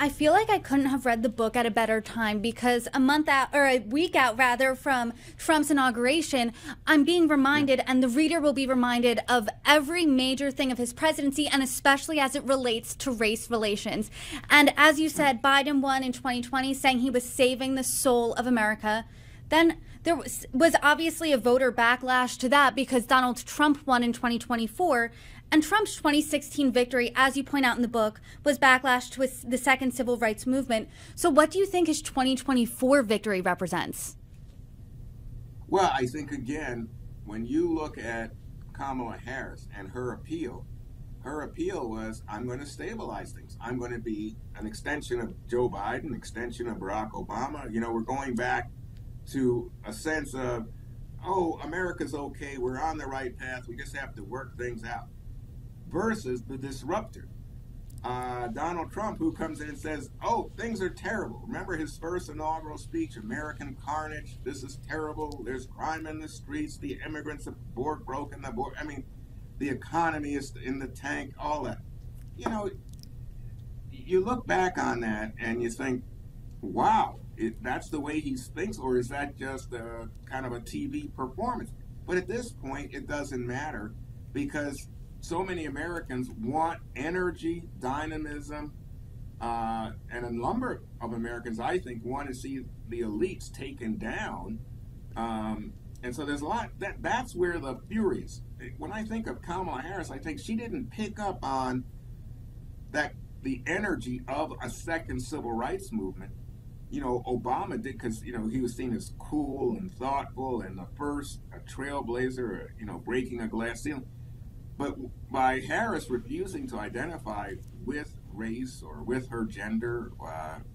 I feel like I couldn't have read the book at a better time because a month out, or a week out rather, from Trump's inauguration, I'm being reminded, and the reader will be reminded, of every major thing of his presidency, and especially as it relates to race relations. And as you said, Biden won in 2020, saying he was saving the soul of America. Then there was obviously a voter backlash to that because Donald Trump won in 2024. And Trump's 2016 victory, as you point out in the book, was backlash to the second civil rights movement. So what do you think his 2024 victory represents? Well, I think, again, when you look at Kamala Harris and her appeal was, I'm going to stabilize things. I'm going to be an extension of Joe Biden, extension of Barack Obama. You know, we're going back to a sense of, oh, America's okay. We're on the right path. We just have to work things out. Versus the disruptor, Donald Trump, who comes in and says, oh, things are terrible. Remember his first inaugural speech, American carnage, this is terrible, there's crime in the streets, the immigrants have broken the border, I mean, the economy is in the tank, all that. You know, you look back on that and you think, wow, that's the way he thinks, or is that just a kind of a TV performance? But at this point, it doesn't matter because so many Americans want energy, dynamism, and a number of Americans, I think, want to see the elites taken down. And so there's a lot, that's where the fury is. When I think of Kamala Harris, I think she didn't pick up on that, the energy of a second civil rights movement. You know, Obama did, because, you know, he was seen as cool and thoughtful and the first, a trailblazer, you know, breaking a glass ceiling. But by Harris refusing to identify with race or with her gender,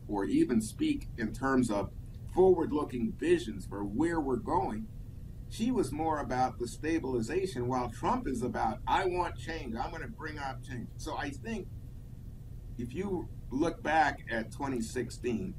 or even speak in terms of forward-looking visions for where we're going, she was more about the stabilization, while Trump is about, I want change, I'm going to bring out change. So I think if you look back at 2016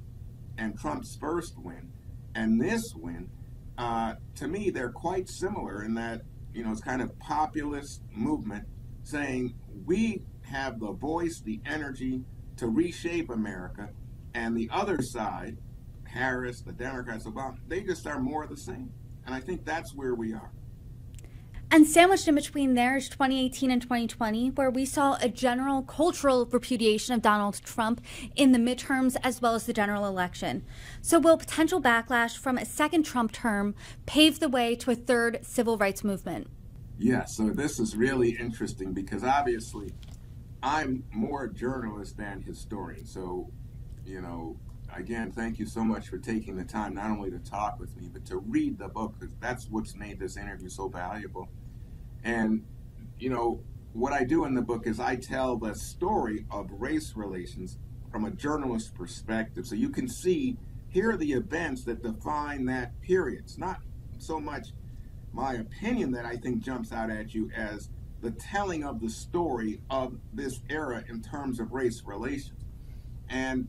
and Trump's first win and this win, to me, they're quite similar in that, you know, it's kind of populist movement saying we have the voice, the energy to reshape America, and the other side, Harris, the Democrats, Obama, they just are more of the same. And I think that's where we are. And sandwiched in between there is 2018 and 2020, where we saw a general cultural repudiation of Donald Trump in the midterms as well as the general election. So will potential backlash from a second Trump term pave the way to a third civil rights movement? Yeah, so this is really interesting because obviously I'm more a journalist than historian. So, you know, again, thank you so much for taking the time not only to talk with me, but to read the book, because that's what's made this interview so valuable. And, you know, what I do in the book is I tell the story of race relations from a journalist perspective. So you can see, here are the events that define that period. It's not so much my opinion that I think jumps out at you as the telling of the story of this era in terms of race relations. And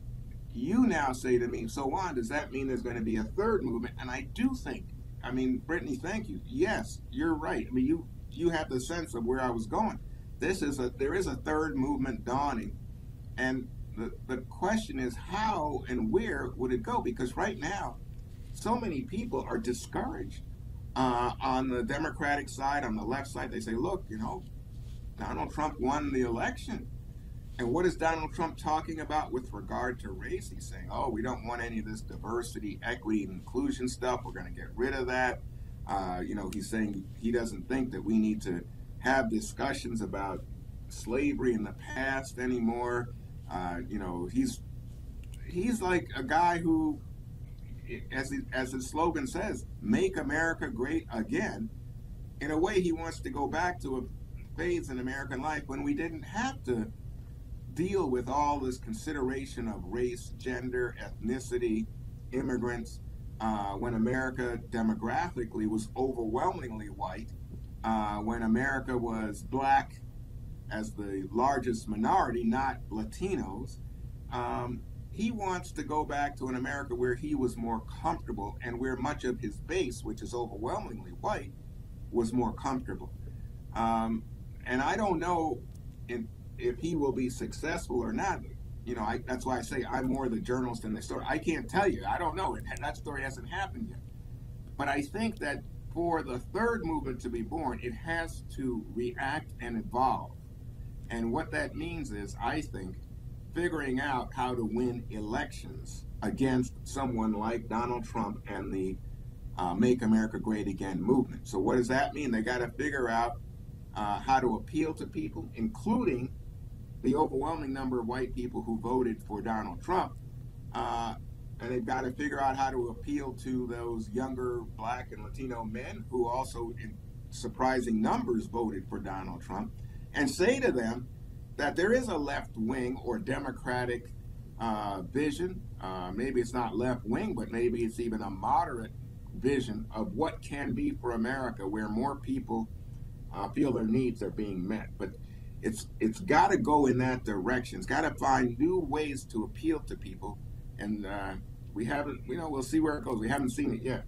you now say to me, so Juan, does that mean there's going to be a third movement? And I do think, I mean, Brittany, thank you. Yes, you're right. I mean, you have the sense of where I was going. There is a third movement dawning. And the question is how and where would it go? Because right now, so many people are discouraged on the Democratic side, on the left side. They say, look, you know, Donald Trump won the election. And what is Donald Trump talking about with regard to race? He's saying, oh, we don't want any of this diversity, equity, and inclusion stuff. We're going to get rid of that. You know, he's saying he doesn't think that we need to have discussions about slavery in the past anymore. You know, he's like a guy who, as his slogan says, make America great again. In a way, he wants to go back to a phase in American life when we didn't have to deal with all this consideration of race, gender, ethnicity, immigrants, when America demographically was overwhelmingly white, when America was black as the largest minority, not Latinos. He wants to go back to an America where he was more comfortable and where much of his base, which is overwhelmingly white, was more comfortable. And I don't know if he will be successful or not. that's why I say I'm more the journalist than the story. I can't tell you. I don't know. That story hasn't happened yet. But I think that for the third movement to be born, it has to react and evolve. And what that means is, I think, figuring out how to win elections against someone like Donald Trump and the Make America Great Again movement. So what does that mean? They got to figure out how to appeal to people, including the overwhelming number of white people who voted for Donald Trump. And they've got to figure out how to appeal to those younger Black and Latino men who also, in surprising numbers, voted for Donald Trump, and say to them that there is a left wing or Democratic vision. Maybe it's not left wing, but maybe it's even a moderate vision of what can be for America, where more people feel their needs are being met. But it's got to go in that direction. It's got to find new ways to appeal to people, and we haven't. We'll see where it goes. We haven't seen it yet.